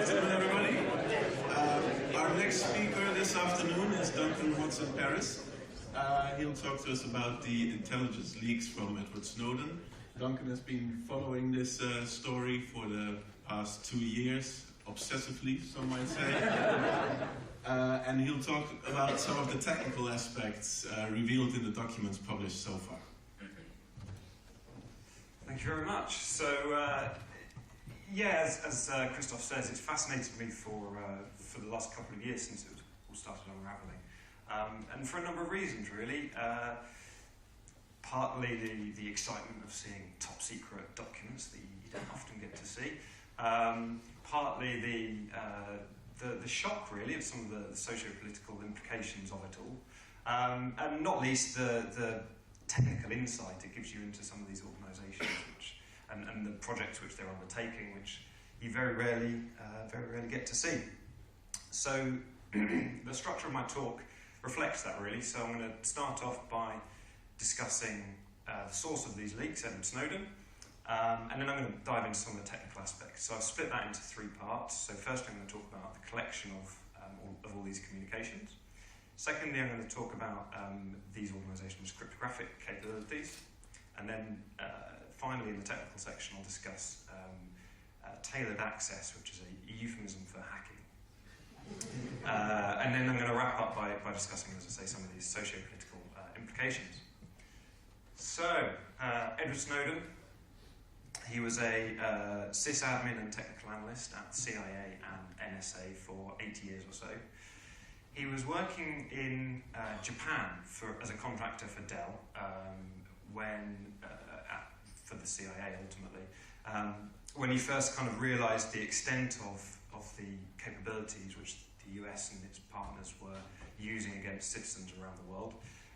afternoon, everybody. Our next speaker this afternoon is Watson-Parris. He'll talk to us about the intelligence leaks from Edward Snowden. Duncan has been following this story for the past 2 years, obsessively, some might say. And he'll talk about some of the technical aspects revealed in the documents published so far. Thank you very much. So, yeah, as Christoph says, it's fascinated me for the last couple of years since it all started unravelling. And for a number of reasons, really. Partly the excitement of seeing top secret documents that you don't often get to see. Partly the shock, really, of some of the socio-political implications of it all. And not least the technical insight it gives you into some of these organisations and the projects which they're undertaking, which you very rarely get to see. So the structure of my talk reflects that, really. So I'm going to start off by discussing the source of these leaks, Edward Snowden, and then I'm going to dive into some of the technical aspects. So I've split that into 3 parts. So first I'm going to talk about the collection of all these communications. Secondly, I'm going to talk about these organisations' cryptographic capabilities. And then finally, in the technical section, I'll discuss tailored access, which is a euphemism for hacking. And then I'm going to wrap up by discussing, as I say, some of these socio-political implications. So, Edward Snowden, he was a sysadmin and technical analyst at the CIA and NSA for 80 years or so. He was working in Japan as a contractor for Dell, for the CIA ultimately, when he first kind of realised the extent of the capabilities which the US and its partners were using against citizens around the world.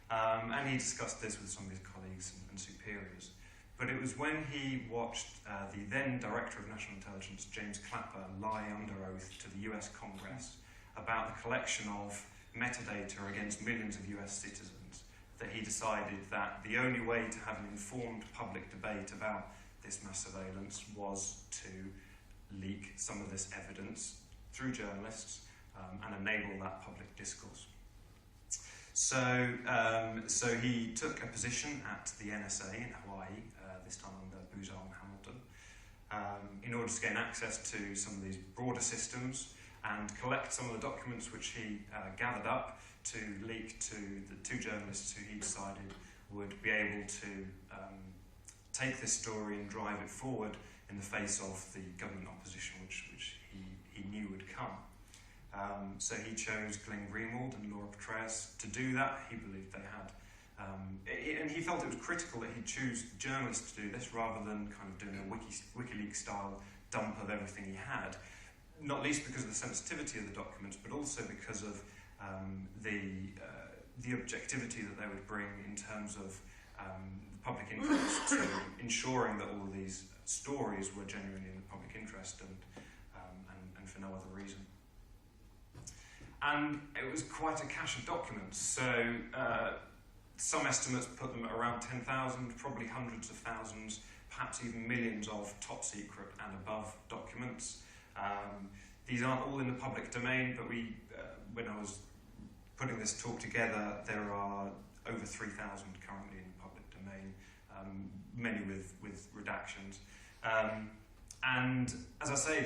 And he discussed this with some of his colleagues and superiors. But it was when he watched the then Director of National Intelligence, James Clapper, lie under oath to the US Congress about the collection of metadata against millions of US citizens that he decided that the only way to have an informed public debate about this mass surveillance was to leak some of this evidence through journalists and enable that public discourse. So he took a position at the NSA in Hawaii, this time under Boozer and Hamilton, in order to gain access to some of these broader systems and collect some of the documents which he gathered up to leak to the 2 journalists who he decided would be able to take this story and drive it forward in the face of the government opposition which he knew would come. So he chose Glenn Greenwald and Laura Petraeus to do that. He believed they had, and he felt it was critical that he'd choose journalists to do this rather than kind of doing a WikiLeaks-style dump of everything he had, not least because of the sensitivity of the documents, but also because of the objectivity that they would bring in terms of the public interest to ensuring that all of these stories were genuinely in the public interest and for no other reason. And it was quite a cache of documents, so some estimates put them at around 10,000, probably hundreds of thousands, perhaps even millions of top secret and above documents. These aren't all in the public domain, but when I was putting this talk together, there are over 3,000 currently in the public domain, many with redactions. And as I say,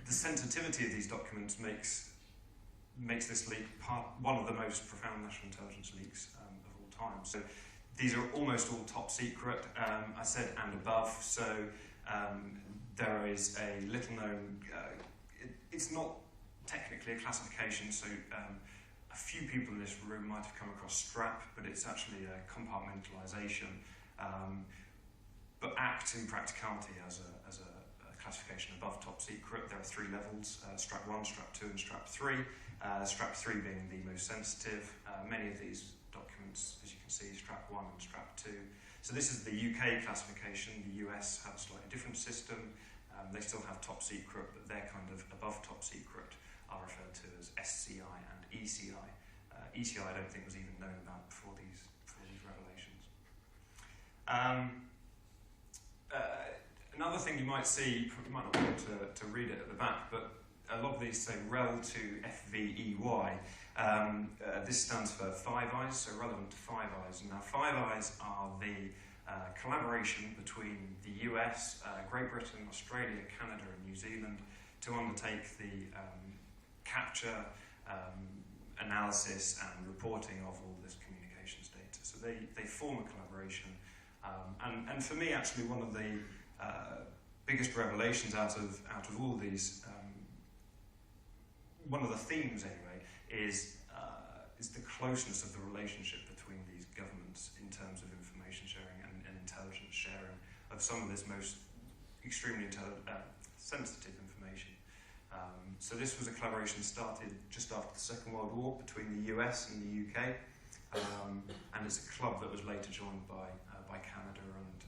the sensitivity of these documents makes this leak one of the most profound national intelligence leaks of all time. So these are almost all top secret, I said, and above. So there is a little known, it's not technically a classification, so a few people in this room might have come across STRAP, but it's actually a compartmentalization, but acts in practicality as a classification above top secret. There are 3 levels, STRAP 1, STRAP 2 and STRAP 3, STRAP 3 being the most sensitive. Many of these documents, as you can see, STRAP 1 and STRAP 2. So this is the UK classification. The US have a slightly different system. They still have top secret, but they're kind of above top secret are referred to as SCI and ECI. ECI I don't think was even known about before these revelations. Another thing you might see, you might not be able to read it at the back, but a lot of these say rel to FVEY. This stands for Five Eyes, so relevant to Five Eyes. Now, Five Eyes are the collaboration between the US, Great Britain, Australia, Canada and New Zealand to undertake the capture, analysis and reporting of all this communications data. So they form a collaboration. And for me, actually, one of the biggest revelations out of all these, one of the themes anyway, is the closeness of the relationship between these governments in terms of information sharing and intelligence sharing of some of this most extremely sensitive information. So this was a collaboration started just after the Second World War between the US and the UK, and it's a club that was later joined by Canada and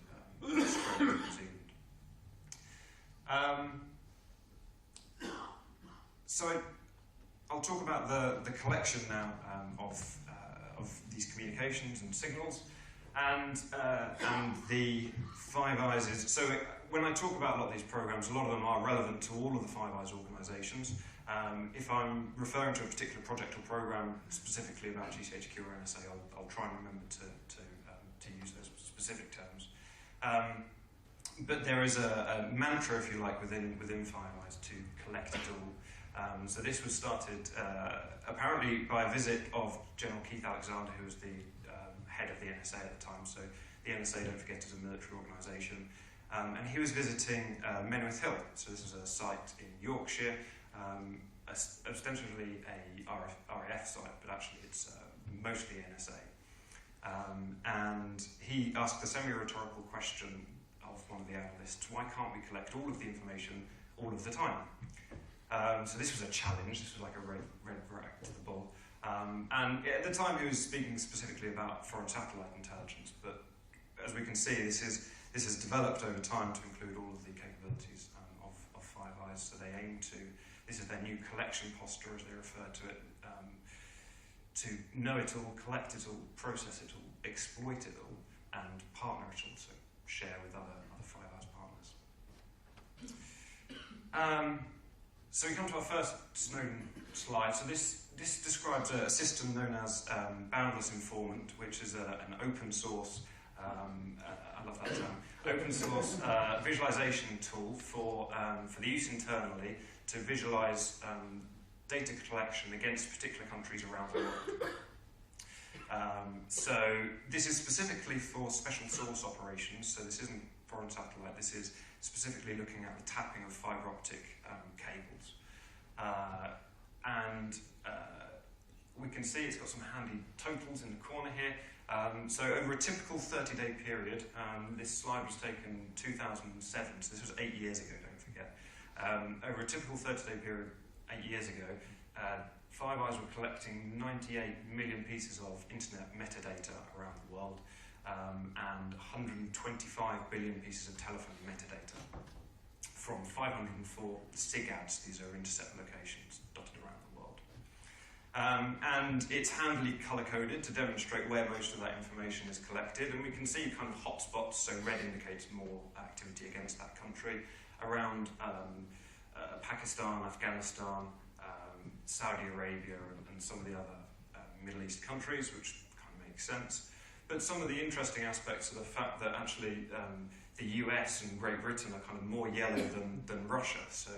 Australia and New Zealand. So I'll talk about the collection now of these communications and signals, and the Five Eyes is, so when I talk about a lot of these programs, a lot of them are relevant to all of the Five Eyes organisations. If I'm referring to a particular project or program specifically about GCHQ or NSA, I'll try and remember to use those specific terms. But there is a mantra, if you like, within Five Eyes to collect it all. So this was started apparently by a visit of General Keith Alexander, who was the head of the NSA at the time. So the NSA, don't forget, is a military organisation. And he was visiting Menwith Hill. So this is a site in Yorkshire, ostensibly a RAF site, but actually it's mostly NSA. And he asked the semi-rhetorical question of one of the analysts, why can't we collect all of the information all of the time? So this was a challenge, this was like a red rag to the bull. And at the time he was speaking specifically about foreign satellite intelligence, but as we can see, this has developed over time to include all of the capabilities of Five Eyes. So they aim to, this is their new collection posture as they refer to it, to know it all, collect it all, process it all, exploit it all, and partner it all, so share with other Five Eyes partners. So we come to our first Snowden slide. So this describes a system known as Boundless Informant, which is an open source, I love that term, open source visualization tool for the use internally to visualize data collection against particular countries around the world. So this is specifically for special source operations, so this isn't foreign satellite, this is specifically looking at the tapping of fibre optic cables. We can see it's got some handy totals in the corner here. So over a typical 30-day period, this slide was taken in 2007, so this was 8 years ago, don't forget. Over a typical 30-day period 8 years ago, Five Eyes were collecting 98 million pieces of internet metadata around the world, and 125 billion pieces of telephone metadata from 504 SIGADs, these are intercept locations dotted around the world. And it's handily colour-coded to demonstrate where most of that information is collected, and we can see kind of hotspots, so red indicates more activity against that country, around Pakistan, Afghanistan, Saudi Arabia, and some of the other Middle East countries, which kind of makes sense. But some of the interesting aspects are the fact that actually the US and Great Britain are kind of more yellow than Russia. So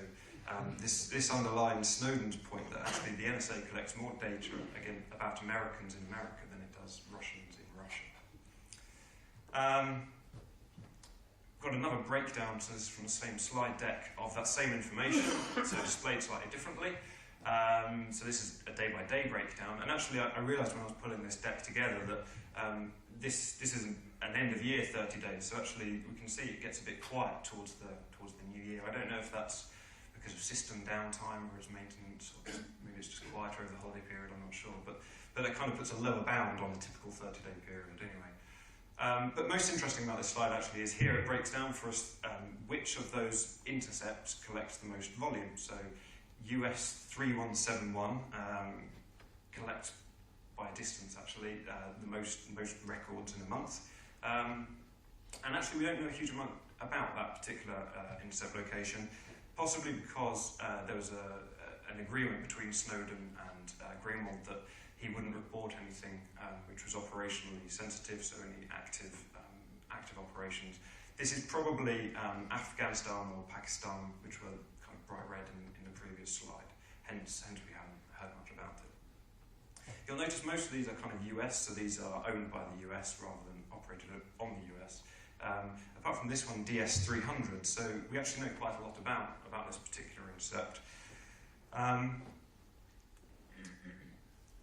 this underlines Snowden's point that actually the NSA collects more data, again, about Americans in America than it does Russians in Russia. Got another breakdown, so this is from the same slide deck, of that same information, so displayed slightly differently. So this is a day-by-day breakdown, and actually I realised when I was putting this deck together that this isn't an end-of-year 30 days, so actually we can see it gets a bit quiet towards the new year. I don't know if that's because of system downtime or it's maintenance, or maybe it's just quieter over the holiday period, I'm not sure, but it kind of puts a lower bound on a typical 30-day period anyway. But most interesting about this slide actually is here it breaks down for us which of those intercepts collects the most volume. So US 3171 collects by a distance actually the most records in a month. And actually we don't know a huge amount about that particular intercept location, possibly because there was an agreement between Snowden and Greenwald that he wouldn't report anything which was operationally sensitive, so any active operations. This is probably Afghanistan or Pakistan, which were kind of bright red in the previous slide. Hence we haven't heard much about it. You'll notice most of these are kind of US, so these are owned by the US rather than operated on the US. Apart from this one, DS300, so we actually know quite a lot about this particular intercept.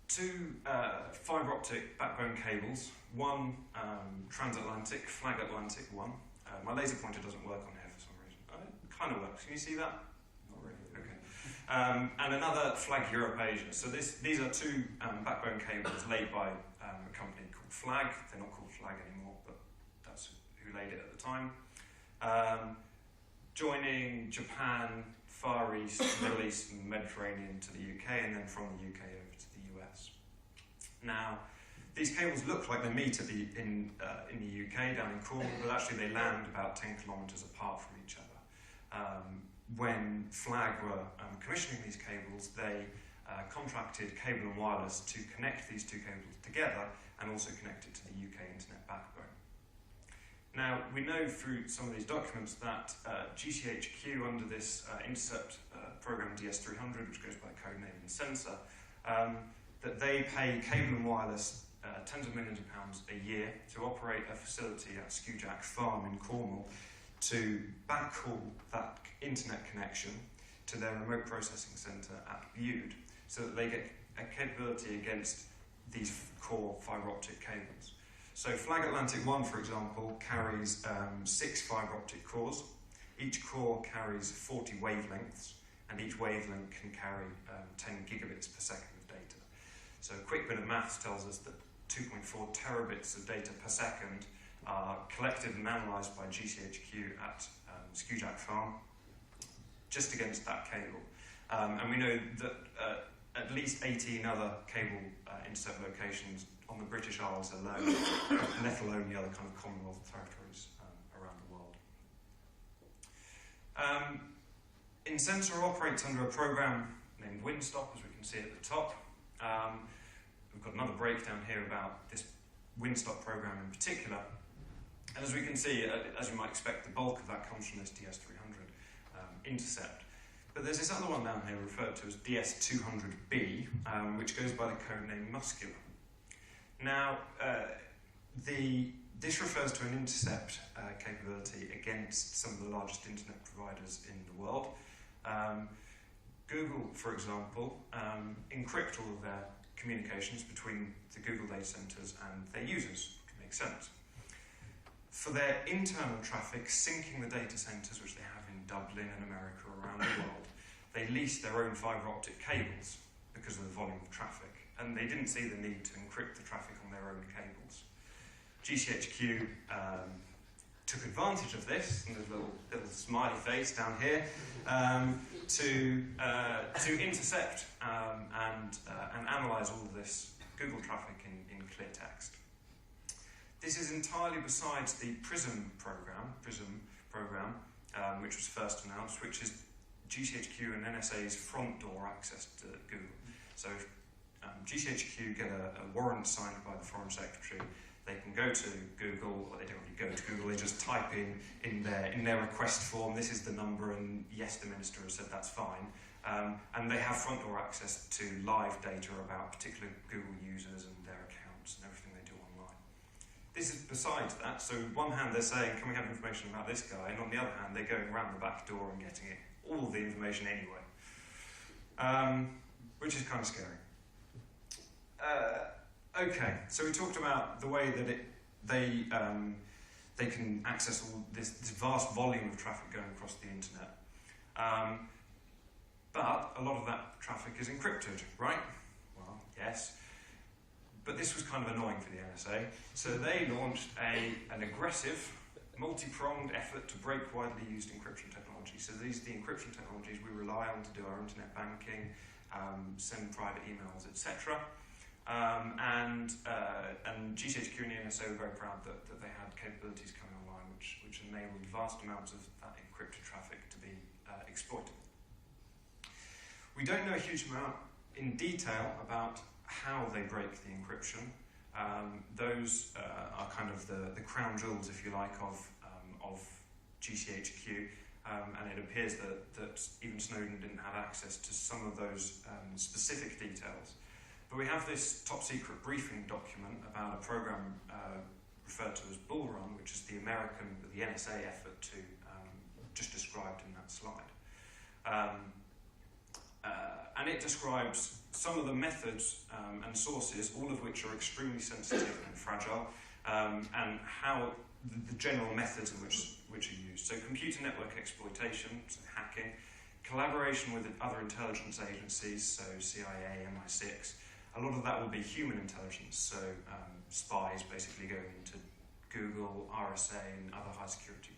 Two fibre optic backbone cables, one transatlantic, flag Atlantic one. My laser pointer doesn't work on here for some reason. It kind of works. Can you see that? Not really. Okay. And another flag Europe-Asia. So these are two backbone cables laid by a company called Flag. They're not called Flag anymore, but that's who laid it at the time. Joining Japan, Far East, Middle East, and Mediterranean to the UK, and then from the UK over to the US. Now, these cables look like they meet in the UK, down in Cornwall, but actually they land about 10 kilometres apart from each other. When Flag were commissioning these cables, they contracted Cable and Wireless to connect these two cables together and also connect it to the UK internet backbone. Now, we know through some of these documents that GCHQ, under this intercept program DS300, which goes by codename and sensor, that they pay Cable and Wireless tens of millions of pounds a year to operate a facility at Skewjack Farm in Cornwall to backhaul that internet connection to their remote processing centre at Bude, so that they get a capability against these core fibre optic cables. So Flag Atlantic 1, for example, carries 6 fibre optic cores. Each core carries 40 wavelengths, and each wavelength can carry 10 gigabits per second of data. So a quick bit of maths tells us that 2.4 terabits of data per second are collected and analysed by GCHQ at Skewjack Farm, just against that cable. And we know that at least 18 other cable intercept locations on the British Isles alone, let alone the other kind of Commonwealth territories around the world. Incensor operates under a program named Windstop, as we can see at the top. We've got another breakdown here about this Windstop program in particular. And as we can see, as you might expect, the bulk of that comes from this DS300 intercept. But there's this other one down here referred to as DS200B, which goes by the codename Muscular. Now, this refers to an intercept capability against some of the largest internet providers in the world. Google, for example, encrypt all of their communications between the Google data centers and their users. It makes sense. For their internal traffic, syncing the data centers, which they have in Dublin and America around the world, they lease their own fibre optic cables because of the volume of traffic, and they didn't see the need to encrypt the traffic on their own cables. GCHQ took advantage of this, and there's a little smiley face down here, to intercept and analyse all of this Google traffic in clear text. This is entirely besides the PRISM program, which was first announced, which is GCHQ and NSA's front door access to Google. So if GCHQ get a warrant signed by the Foreign Secretary, they can go to Google, or they don't really go to Google, they just type in their request form, this is the number, and yes, the minister has said that's fine. And they have front door access to live data about particular Google users and their accounts and everything they do online. This is besides that, so on one hand they're saying, can we have information about this guy? And on the other hand, they're going around the back door and getting all the information anyway. Which is kind of scary. Okay, so we talked about the way that they can access all this vast volume of traffic going across the internet. But a lot of that traffic is encrypted, right? Well, yes. But this was kind of annoying for the NSA, so they launched an aggressive, multi-pronged effort to break widely used encryption technology. So these are the encryption technologies we rely on to do our internet banking, send private emails, etc. And GCHQ and the NSA were very proud that they had capabilities coming online which enabled vast amounts of that encrypted traffic to be exploitable. We We don't know a huge amount in detail about how they break the encryption. Those are kind of the crown jewels, if you like, of GCHQ, and it appears that even Snowden didn't have access to some of those specific details. But we have this top secret briefing document about a program referred to as Bull Run, which is the NSA effort to just described in that slide. And it describes some of the methods and sources, all of which are extremely sensitive and fragile, and how the general methods in which are used. So computer network exploitation, so hacking, collaboration with other intelligence agencies, so CIA, MI6. A lot of that will be human intelligence, so spies basically going into Google, RSA, and other high security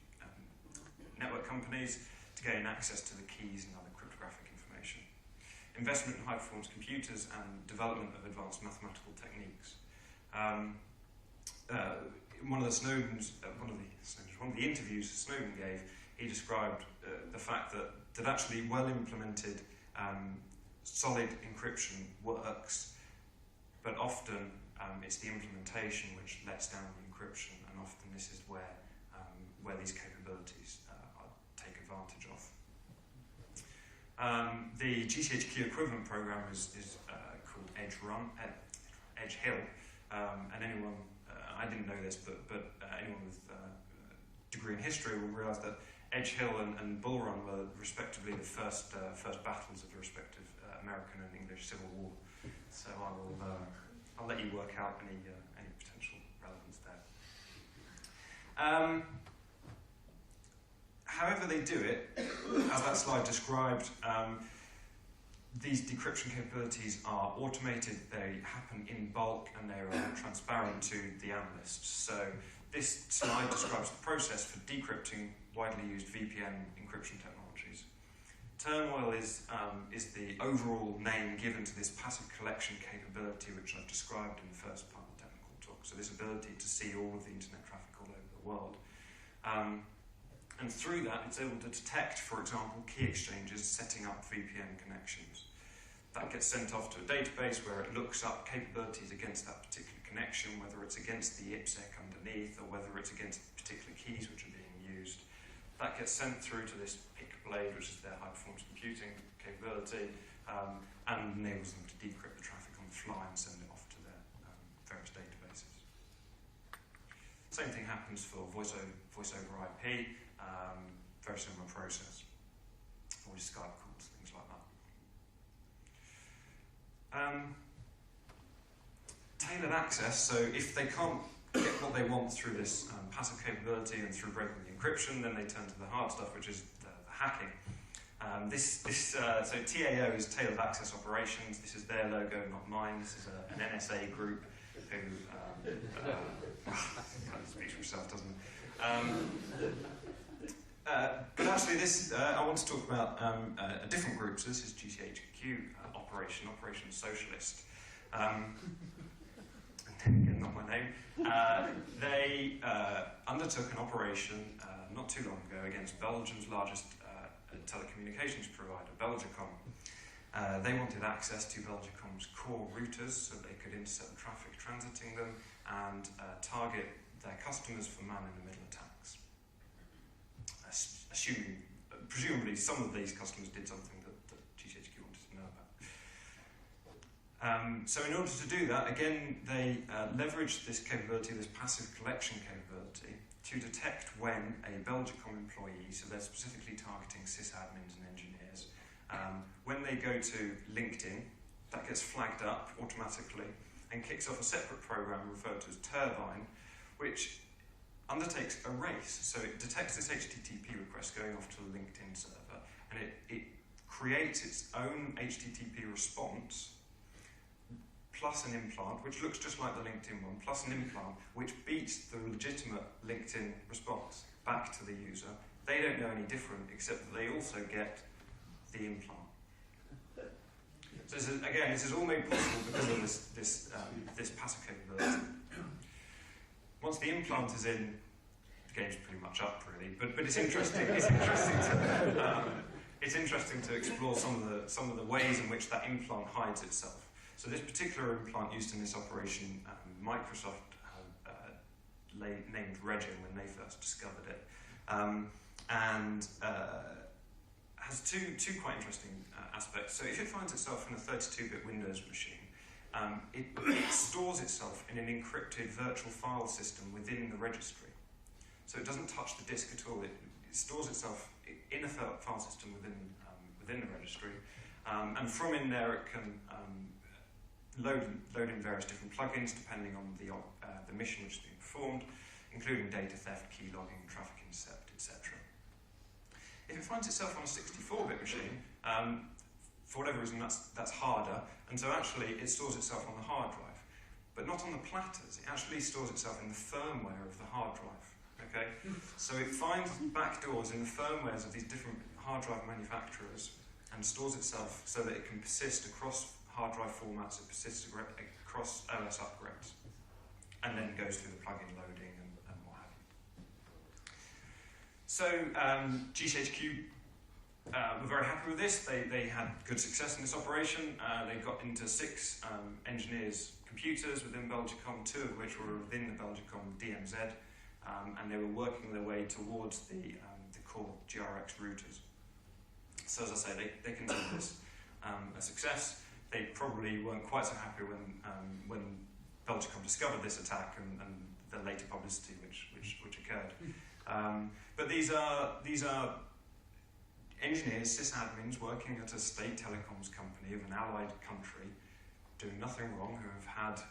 network companies to gain access to the keys and other cryptographic information. Investment in high-performance computers and development of advanced mathematical techniques. One of the interviews Snowden gave, he described the fact that actually well-implemented solid encryption works, but often it's the implementation which lets down the encryption, and often this is where these capabilities take advantage of. The GCHQ equivalent program is called Edge Hill, and anyone, I didn't know this, but anyone with a degree in history will realise that Edge Hill and Bull Run were respectively the first battles of the respective American and English Civil War. So I'll let you work out any potential relevance there. However they do it, as that slide described, these decryption capabilities are automated, they happen in bulk, and they are transparent to the analysts. So this slide describes the process for decrypting widely used VPN encryption technologies. Turmoil is the overall name given to this passive collection capability which I've described in the first part of the technical talk. So this ability to see all of the internet traffic all over the world. And through that, it's able to detect, for example, key exchanges setting up VPN connections. That gets sent off to a database where it looks up capabilities against that particular connection, whether it's against the IPsec underneath or whether it's against particular keys which are being used. That gets sent through to this PIC blade, which is their high-performance computing capability, and enables them to decrypt the traffic on the fly and send it off to their various databases. Same thing happens for voice over IP. Very similar process. Or Skype calls, things like that. Tailored access, so if they can't get what they want through this passive capability and through breaking the encryption, then they turn to the hard stuff, which is the hacking. So TAO is Tailored Access Operations. This is their logo, not mine. This is an NSA group who kind of speaks for itself, doesn't it? But actually, I want to talk about a different group. So this is GCHQ Operation Socialist. Again, not my name. They undertook an operation not too long ago against Belgium's largest telecommunications provider, Belgacom. They wanted access to Belgacom's core routers so they could intercept traffic transiting them and target their customers for man-in-the-middle attacks. Presumably some of these customers did something that GCHQ wanted to know about. So in order to do that, again, they leveraged this capability, this passive collection capability, to detect when a Belgacom employee, so they're specifically targeting sysadmins and engineers, when they go to LinkedIn, that gets flagged up automatically and kicks off a separate program referred to as Turbine, which undertakes a race. So it detects this HTTP request going off to the LinkedIn server, and it creates its own HTTP response plus an implant, which looks just like the LinkedIn one, plus an implant, which beats the legitimate LinkedIn response back to the user. They don't know any different, except that they also get the implant. So this is all made possible because of this passive capability. Once the implant is in, the game's pretty much up, really. But it's interesting. It's interesting it's interesting to explore some of the ways in which that implant hides itself. So this particular implant used in this operation, Microsoft named Regin when they first discovered it, and has two quite interesting aspects. So if it finds itself in a 32-bit Windows machine, it stores itself in an encrypted virtual file system within the registry. So it doesn't touch the disk at all. It stores itself in a file system within the registry, and from in there it can load in various different plugins depending on the mission which is being performed, including data theft, key logging, traffic intercept, etc. If it finds itself on a 64-bit machine, for whatever reason that's harder, and so actually it stores itself on the hard drive, but not on the platters. It actually stores itself in the firmware of the hard drive. Okay, so it finds backdoors in the firmwares of these different hard drive manufacturers and stores itself so that it can persist across hard drive formats. It persists across OS upgrades, and then goes through the plugin loading and what have you. So GCHQ were very happy with this. They had good success in this operation. They got into 6 engineers' computers within Belgicom, 2 of which were within the Belgicom DMZ, and they were working their way towards the core GRX routers. So as I say, they considered this a success. They probably weren't quite so happy when Belgicom discovered this attack and the later publicity which occurred. But these are engineers, sysadmins, working at a state telecoms company of an allied country, doing nothing wrong, who have had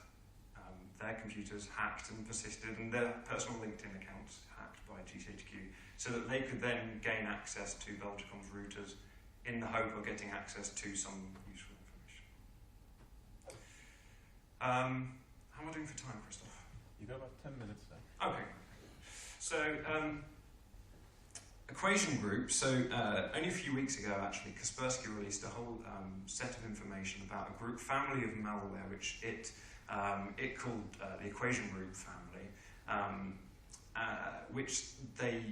their computers hacked and persisted, and their personal LinkedIn accounts hacked by GCHQ, so that they could then gain access to Belgicom's routers in the hope of getting access to some useful information. How am I doing for time, Christoph? You got about 10 minutes now. Okay. So, Equation Group, so only a few weeks ago actually, Kaspersky released a whole set of information about a group family of malware which it called the Equation Group family, which they,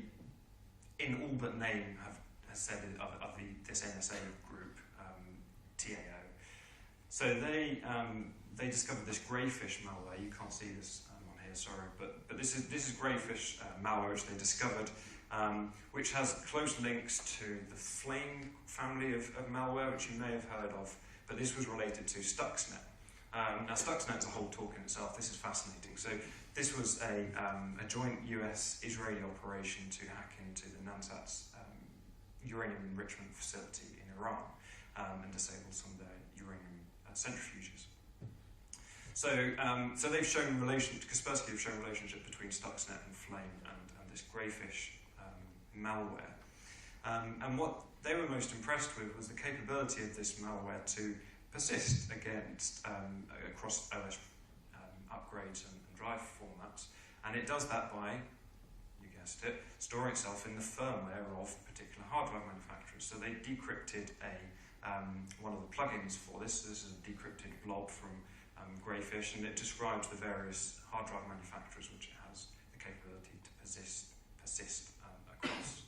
in all but name, have said of this NSA group, TAO. So they discovered this greyfish malware. You can't see this on here, sorry, but this is greyfish malware which they discovered, which has close links to the Flame family of malware, which you may have heard of, but this was related to Stuxnet. Now Stuxnet is a whole talk in itself. This is fascinating. So this was a joint US-Israeli operation to hack into the Nansat's uranium enrichment facility in Iran and disable some of their uranium centrifuges. So they've shown Kaspersky have shown relationship between Stuxnet and Flame and this greyfish malware. And what they were most impressed with was the capability of this malware to persist against across OS upgrades and drive formats, and it does that by, you guessed it, storing itself in the firmware of particular hard drive manufacturers. So they decrypted one of the plugins for this. This is a decrypted blob from Greyfish, and it describes the various hard drive manufacturers which it has the capability to persist across,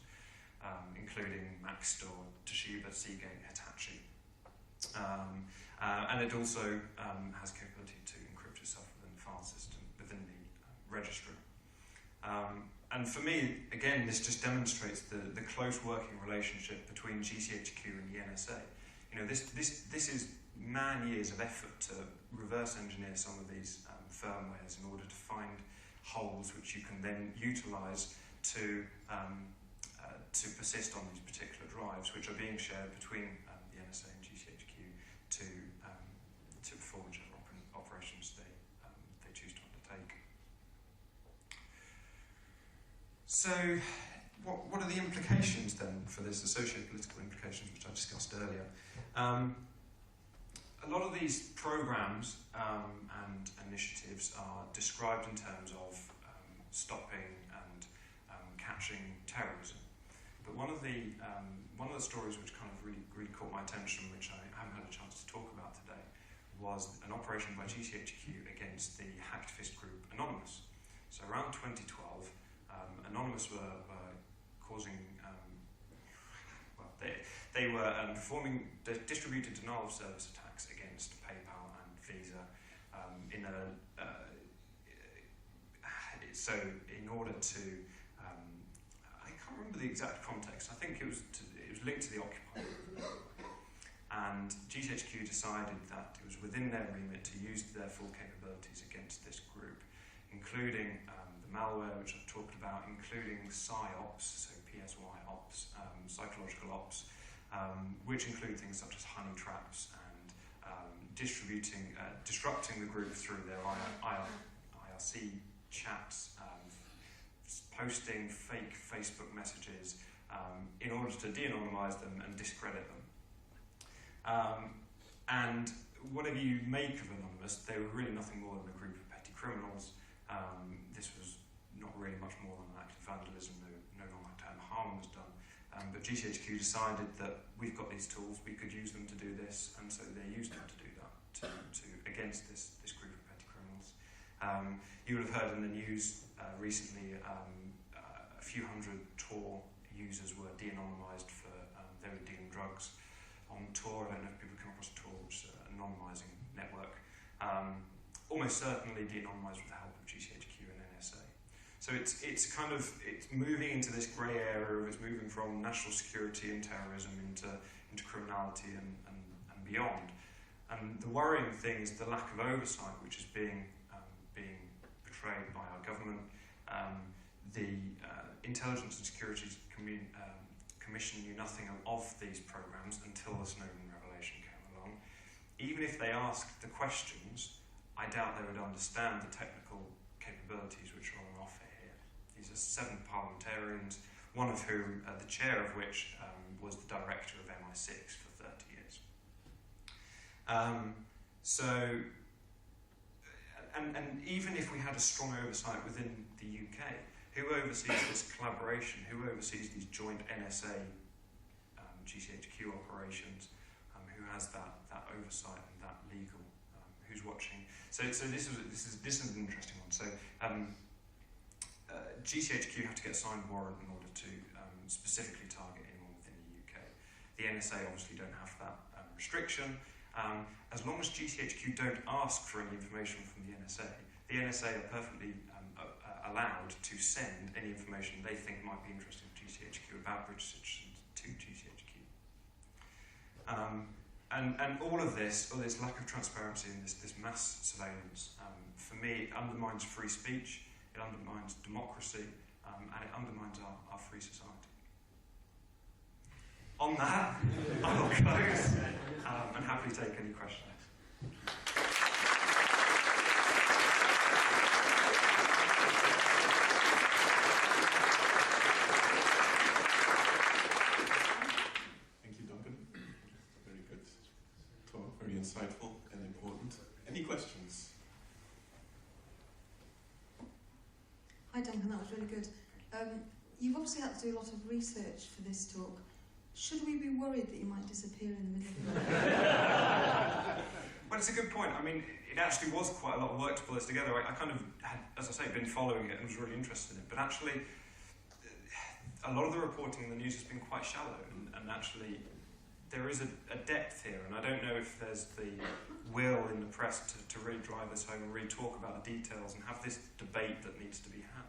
including Maxtor, Toshiba, Seagate, Hitachi. And it also has capability to encrypt itself within the file system, within the registry. And for me, again, this just demonstrates the close working relationship between GCHQ and the NSA. You know, this is man-years of effort to reverse engineer some of these firmwares in order to find holes which you can then utilise to persist on these particular drives, which are being shared between the NSA and GCHQ to perform whichever operations they choose to undertake. So, what are the implications then for this, the socio-political implications which I discussed earlier? A lot of these programs and initiatives are described in terms of stopping and catching terrorism. But one of the stories which kind of really caught my attention, which I haven't had a chance to talk about today, was an operation by GCHQ against the hacktivist group Anonymous. So around 2012, Anonymous were causing, They were performing distributed denial of service attacks against PayPal and Visa so in order to, I can't remember the exact context. I think it was linked to the Occupy movement. And GCHQ decided that it was within their remit to use their full capabilities against this group, including the malware, which I've talked about, including PsyOps, so PSY ops, psychological ops, which include things such as honey traps and disrupting the group through their IRC chats, posting fake Facebook messages in order to de-anonymise them and discredit them. And whatever you make of Anonymous, they were really nothing more than a group of petty criminals. This was not really much more than an act of vandalism. No long-term harm was done. But GCHQ decided that we've got these tools, we could use them to do this, and so they used them to do that, against this group of petty criminals. You would have heard in the news recently a few hundred Tor users were de-anonymised for they were dealing drugs on Tor. I don't know if people come across Tor, which is an anonymising network. Almost certainly de-anonymised with the help of GCHQ and NSA. So it's moving into this grey area. It's moving from national security and terrorism into criminality and beyond. And the worrying thing is the lack of oversight, which is being portrayed by our government. The Intelligence and Security Commission knew nothing of these programs until the Snowden revelation came along. Even if they asked the questions, I doubt they would understand the technical capabilities which are on offer here. These are 7 parliamentarians, one of whom, the chair of which, was the director of MI6 for 30 years. And even if we had a strong oversight within the UK, who oversees this collaboration? Who oversees these joint NSA GCHQ operations? Who has that oversight and that legal? Who's watching? So this is an interesting one. So GCHQ have to get a signed warrant in order to specifically target anyone within the UK. The NSA obviously don't have that restriction. As long as GCHQ don't ask for any information from the NSA are perfectly allowed to send any information they think might be interesting to GCHQ about British citizens to GCHQ. And all of this lack of transparency and this mass surveillance, for me, it undermines free speech, it undermines democracy, and it undermines our free society. On that, I will close and happily take any questions. Thank you, Duncan. Very good talk, very insightful and important. Any questions? Hi Duncan, that was really good. You've obviously had to do a lot of research for this talk. Should we be worried that you might disappear in the middle of it? Well, it's a good point. I mean, it actually was quite a lot of work to pull this together. I kind of had, as I say, been following it and was really interested in it. But actually, a lot of the reporting in the news has been quite shallow. And actually, there is a depth here. And I don't know if there's the will in the press to really drive this home and really talk about the details and have this debate that needs to be had.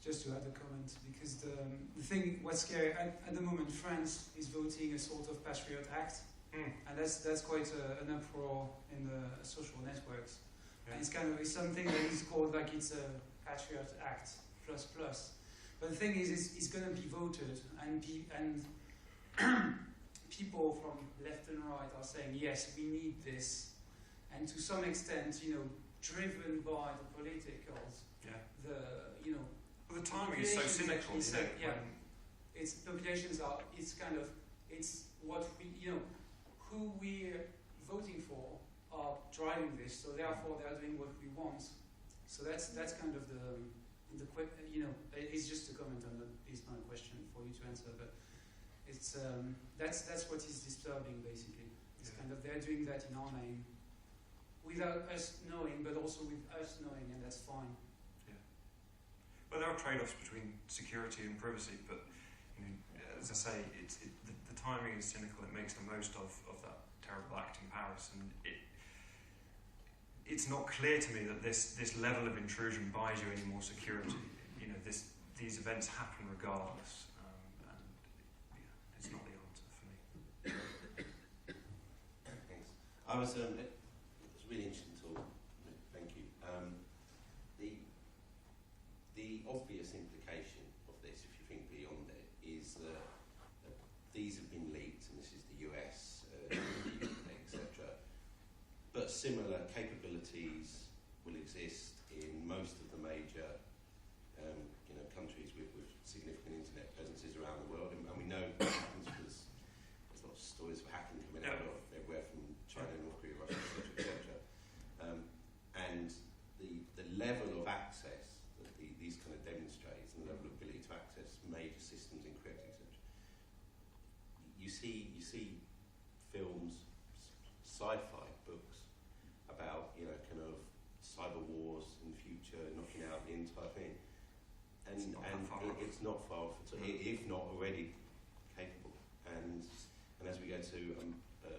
Just to add a comment, because the thing, what's scary, at the moment, France is voting a sort of Patriot Act, and that's quite an uproar in the social networks. Yeah. And it's something that is called like it's a Patriot Act plus. But the thing is, it's going to be voted, and people from left and right are saying, yes, we need this, and to some extent, driven by the politicals, Well, the timing is so cynical, It's populations are. It's what we. Who we're voting for are driving this. So therefore, they are doing what we want. So that's kind of the. It's just a comment on it's not a question for you to answer, but it's that's what is disturbing basically. It's kind of they're doing that in our name, without us knowing, but also with us knowing, and that's fine. Well, there are trade-offs between security and privacy, but you know, as I say, the timing is cynical. It makes the most of that terrible act in Paris, and it's not clear to me that this level of intrusion buys you any more security. You know, these events happen regardless, and yeah, it's not the answer for me. Thanks. It was a really interesting talk. Thank you. The obvious implication of this, if you think beyond it, is that these have been leaked, and this is the US, etc. But similar capabilities will exist in most of the major countries with significant internet presences around the world. And we know what happens because there's lots of stories of hacking coming out of everywhere from China, North Korea, Russia, etc. And the level of access that these kind of demonstrates, and the level of ability to access major systems, encrypt, etc. You see films, sci-fi books about kind of cyber wars in the future, knocking out the entire thing, and it's not far off, if not already capable. And as we go to a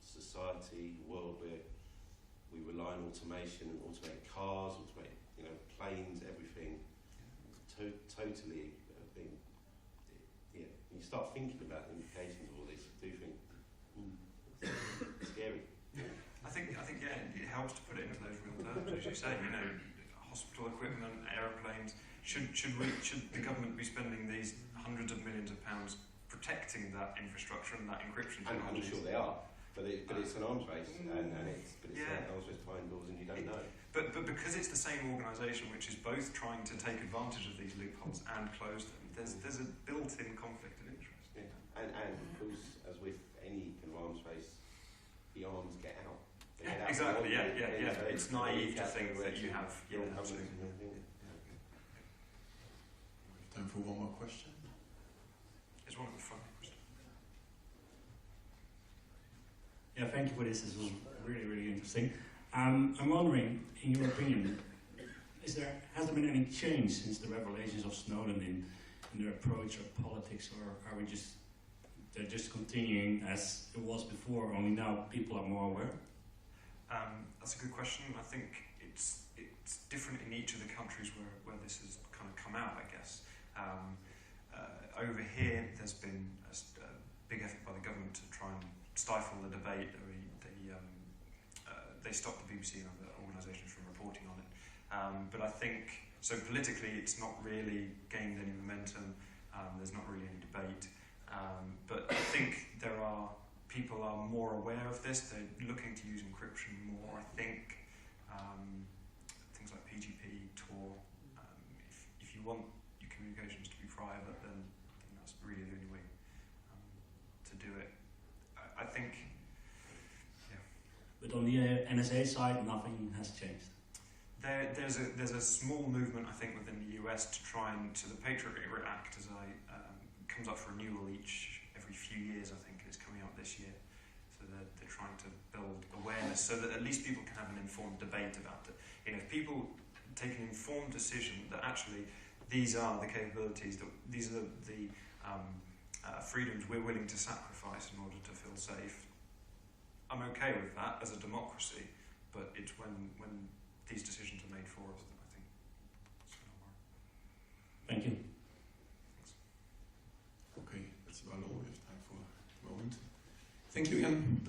society, world where we rely on automation and automate cars, automate planes, everything, totally being, yeah. When you start thinking about the implications of all this, you do think, it's scary. I think yeah, it helps to put it into those real terms, as you say. Hospital equipment, aeroplanes. Should the government be spending these hundreds of millions of pounds protecting that infrastructure and that encryption technology? I'm sure they are, but it's an arms race, and it's an arms race behind doors, and you don't know. But because it's the same organisation which is both trying to take advantage of these loopholes and close them, there's a built-in conflict of interest. Yeah. And of course, as with any kind of arms race, the arms get out. They get out exactly. Yeah. It's naive to think that you have. Yeah, absolutely. Time for one more question. It's one of the funny questions. Yeah, thank you for this. This was really, really interesting. I'm wondering, in your opinion, has there been any change since the revelations of Snowden in their approach of politics, or are they're just continuing as it was before, only now people are more aware? That's a good question. I think it's different in each of the countries where this has kind of come out, I guess. Over here, there's been a big effort by the government to try and stifle the debate. They stopped the BBC and other organisations from reporting on it. But I think, so politically, it's not really gained any momentum. There's not really any debate. But I think people are more aware of this. They're looking to use encryption more. I think things like PGP, Tor. If you want your communications to be private, then that's really the only way to do it. I think. Yeah. But on the NSA side, nothing has changed. There's a small movement, I think, within the US to try and the Patriot Act comes up for renewal every few years. I think it's coming out this year. So they're trying to build awareness so that at least people can have an informed debate about it. If people take an informed decision that actually these are the capabilities, these are the freedoms we're willing to sacrifice in order to feel safe, I'm okay with that as a democracy. But it's when these decisions are made for us that I think it's going to work. Thank you. Okay, that's about all we have time for at the moment. Thank you again.